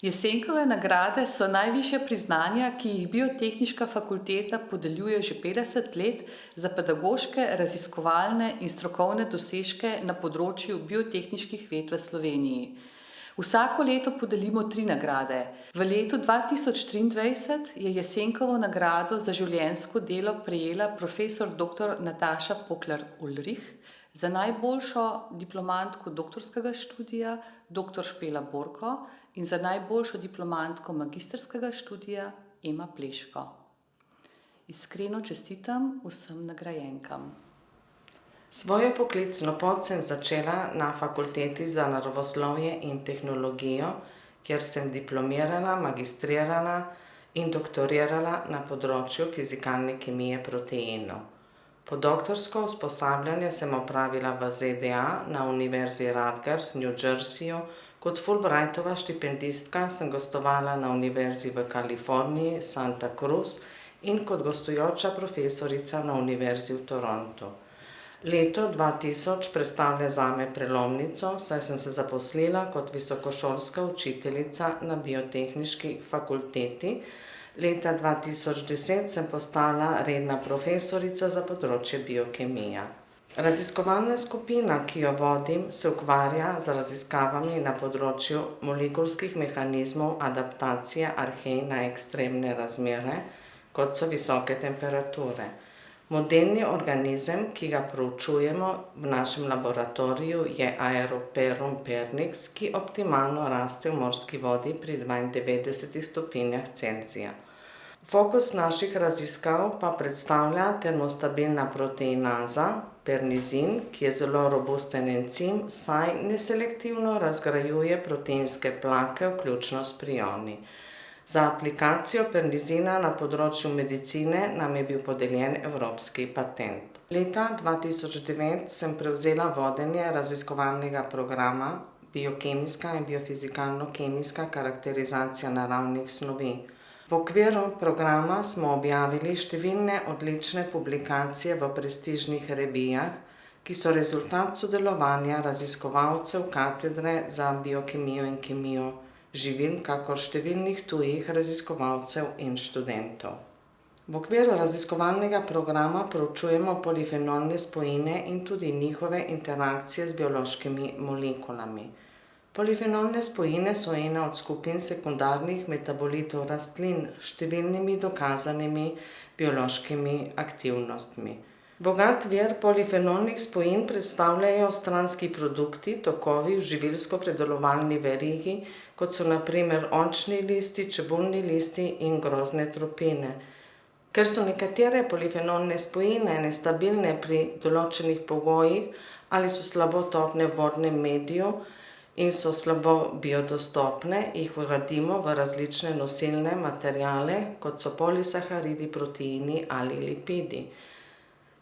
Jesenkove nagrade so najvišja priznanja, ki jih Biotehniška fakulteta podeljuje že 50 let za pedagoške, raziskovalne in strokovne dosežke na področju biotehniških ved v Sloveniji. Vsako leto podelimo 3 nagrade. V letu 2023 je Jesenkovo nagrado za življenjsko delo prejela profesor dr. Nataša Poklar Ulrih, za najboljšo diplomantko doktorskega študija dr. Špela Borko in za najboljšo diplomantko magistrskega študija Ema Pleško. Iskreno čestitam vsem nagrajenkam. Svojo poklicno pot sem začela na Fakulteti za naravoslovje in tehnologijo, kjer sem diplomirala, magistrirala in doktorirala na področju fizikalne kemije proteinov. Podoktorsko usposabljanje sem opravila v ZDA na Univerzi Rutgers v New Jerseyju. Kot Fulbrightova štipendistka sem gostovala na Univerzi v Kaliforniji, Santa Cruz in kot gostujoča profesorica na Univerzi v Torontu. Leto 2000 predstavlja zame prelomnico, saj sem se zaposlila kot visokošolska učiteljica na Biotehniški fakulteti. Leta 2010 sem postala redna profesorica za področje biokemije. Raziskovalna skupina, ki jo vodim, se ukvarja z raziskavami na področju molekulskih mehanizmov adaptacije arhej na ekstremne razmere, kot so visoke temperature. Modelni organizem, ki ga proučujemo v našem laboratoriju, je Aeroperum pernix, ki optimalno raste v morski vodi pri 92 stopinjah Celzija. Fokus naših raziskav pa predstavlja termostabilna proteinaza, pernizin, ki je zelo robusten encim, saj neselektivno razgrajuje proteinske plake, vključno s prioni. Za aplikacijo pernizina na področju medicine nam je bil podeljen evropski patent. Leta 2009 sem prevzela vodenje raziskovalnega programa Biokemijska in biofizikalno-kemijska karakterizacija naravnih snovi. V okviru programa smo objavili številne odlične publikacije v prestižnih revijah, ki so rezultat sodelovanja raziskovalcev katedre za biokemijo in kemijo živil, kakor številnih tujih raziskovalcev in študentov. V okviru raziskovalnega programa proučujemo polifenolne spojine in tudi njihove interakcije z biološkimi molekulami. Polifenolne spojine so ena od skupin sekundarnih metabolitov rastlin s številnimi dokazanimi biološkimi aktivnostmi. Bogat vir polifenolnih spojin predstavljajo stranski produkti, tokovi v živilsko-predelovalni verigi, kot so na primer oljčni listi, čebulni listi in grozdne tropine. Ker so nekatere polifenolne spojine nestabilne pri določenih pogojih ali so slabo topne v vodnem mediju in so slabo biodostopne, jih vgradimo v različne nosilne materiale, kot so polisaharidi, proteini ali lipidi.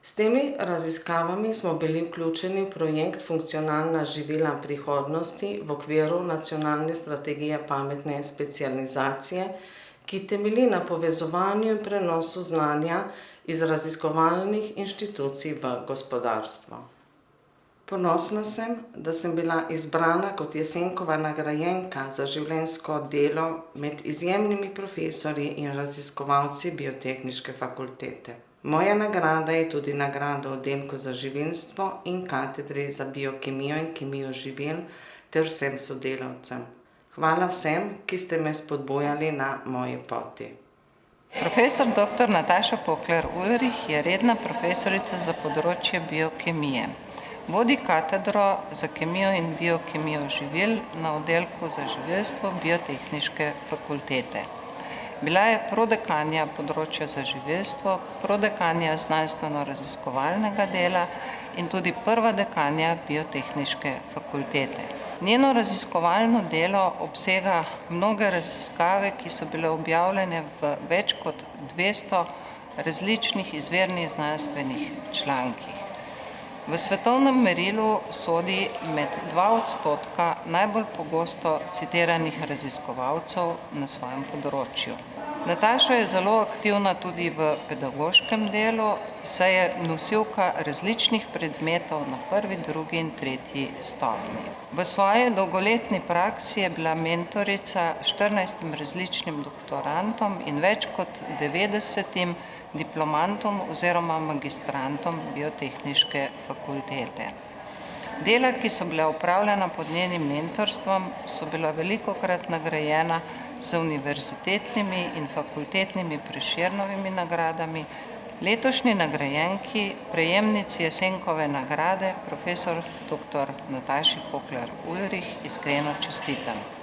S temi raziskavami smo bili vključeni v projekt Funkcionalna živila prihodnosti v okviru nacionalne strategije pametne specializacije, ki temelji na povezovanju in prenosu znanja iz raziskovalnih inštitucij v gospodarstvo. Ponosna sem, da sem bila izbrana kot Jesenkova nagrajenka za življenjsko delo med izjemnimi profesorji in raziskovalci Biotehniške fakultete. Moja nagrada je tudi nagrada v oddelku za živilstvo in katedri za biokemijo in kemijo živil ter vsem sodelavcem. Hvala vsem, ki ste me spodbujali na moji poti. Profesor dr. Nataša Poklar Ulrih je redna profesorica za področje biokemije. Vodi katedro za kemijo in biokemijo živil na oddelku za živilstvo Biotehniške fakultete. Bila je prodekanja področja za živilstvo, prodekanja znanstveno-raziskovalnega dela in tudi prva dekanja Biotehniške fakultete. Njeno raziskovalno delo obsega mnoge raziskave, ki so bile objavljene v več kot 200 različnih izvirnih znanstvenih člankih. V svetovnem merilu sodi med 2% najbolj pogosto citiranih raziskovalcev na svojem področju. Nataša je zelo aktivna tudi v pedagoškem delu, saj je nosilka različnih predmetov na 1., 2. in 3. stopnji. V svoji dolgoletni praksi je bila mentorica 14 različnim doktorantom in več kot 90 diplomantom oziroma magistrantom biotehniške fakultete. Dela, ki so bila opravljena pod njenim mentorstvom, so bila velikokrat nagrajena z univerzitetnimi in fakultetnimi Prešernovimi nagradami. Letošnji nagrajenki, prejemnici Jesenkove nagrade, profesor dr. Nataši Poklar Ulrih, iskreno čestitam.